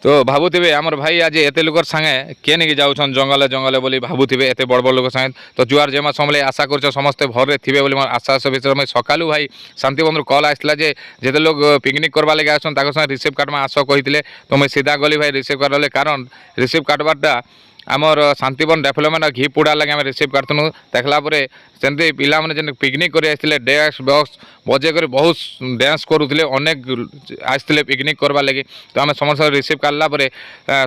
तो भावुवे आमर भाई आज एत लोकर सांगे किए नहीं जाऊन जंगले जंगले बोली भावुवे एत बड़ बड़ लोक सांगे तो जुआर जेमा समले आशा कर समस्ते भर थे बोली मोर आशा विषय मैं सकालू भाई शांति बंधु कल आसला जेते लोग पिकनिक करवा लगे आसन रिसीव कार्ड में आस कही तो मुझे सीधा गली भाई रिसीव कार्ड कारण रिसीव कार्डबारटा आमर शांतिवन डेभलपमेंट घी पुड़ा लगे आम रिसीव करतनु देखला सेमती पिला मैंने पिकनिक कर डेक्स बक्स बजे कर बहुत डांस करुले अनेक आसते पिकनिक करवा लगे तो आम समस्त रिसीव कालापर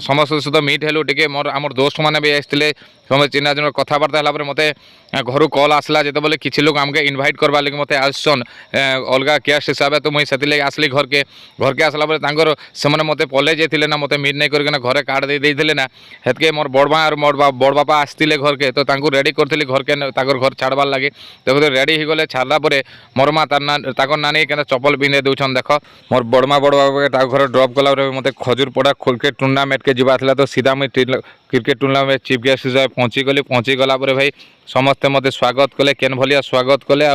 समस्त सहित मीट हेलु टे मोर आम दोस्त मैंने भी आसते समस्त चिन्ह जन कथबार्ता है मत घर कल आसला जो किसी लोग आमके इनभाइट करवा लगे मत आसन अलग गेस्ट हिसाब तो मुझे से आसली घर के आसला से मत पलै जाते ना मत मीट नहीं करके घरे कार्ड दे ना हेतके मोर बड़मा और मोर बड़ बापा आसते घर के तो रेडी करी घर के घर छाड़बार लगे देखो रेडी हो गले छाड़ापर मोर माँ तार नानी के चपल पिंधे दूसन देख मोर बड़मा बड़ बाबा घर ड्रप कला मत खजूरपड़ा क्रिकेट टूर्नामेंट के जीवा तो सीधा मुझे क्रिकेट टूर्नामेंट चीफ गेस्ट हिसाब पहुँची गला भाई समस्ते मत स्वागत कले केन भलिया स्वागत कले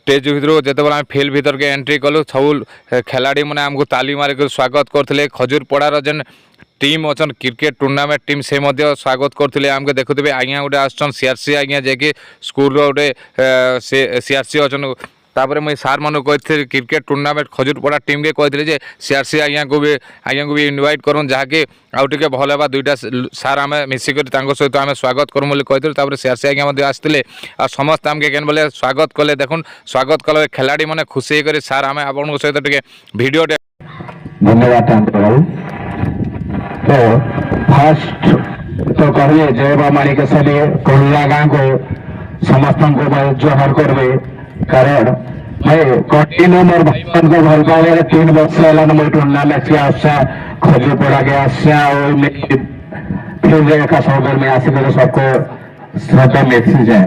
स्टेज भर जो फिल्ड भीतर के एंट्री कलु सब खिलाड़ी मैंने आमको ताली मारिक स्वागत करते खजूरपड़ार जेन टीम अच्छा क्रिकेट टूर्नामेंट टीम से स्वागत करते आमके देखुवे आज्ञा गोटे आसन सीआरसी आज्ञा जे स्कूल गोटे सीआरसी अच्छा तापर मुझे सार मान कही क्रिकेट टूर्नामेंट खजूरपड़ा टीम के कही सीआरसी आज्ञा को भी इनवाइट करूँ जहाँकि आउ टे भल है दुईटा सार आम मिसिक सहित आम स्वागत करूँ बोली कही सीआरसी आज्ञा आसते आ समस्त आमके केन बोले स्वागत कले देखुन स्वागत कले खिलाड़ी मैंने खुशी कर सार आम आप सहित टे भिडियो धन्यवाद तो फास्ट तो कहे जय बामाणी के सभी कोल्ला गाँव को समस्त को जोहर करें कारण मैं कंटिन्यू मोर भाई को भल पावे 3 वर्ष है मुझे टूर्नामेंट के आशा खजूरपड़ा के आशा और फिर का सौगर में आसिक सबको श्रद्धा मेसी जाए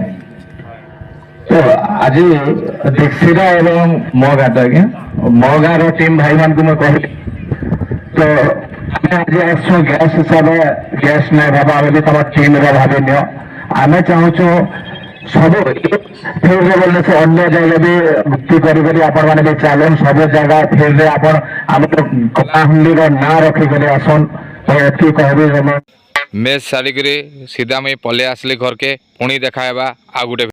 तो आज दीक्षिता एवं मगाटा मगार टीम भाई मान को मैं कह तो आज आसो गैस हिसाब गैस नहीं भाव भी तुम टीम भाव आम चाहूँ सब फिर बोलने से अन्य जगह भी भक्ति करें भी चलन सब जगह फिर आम कलाहांडी ना रखिक आसन तो ये कहबी मैच सारिक सीधा मुझे पलै आसली घर के पुणी देखा आ गोटे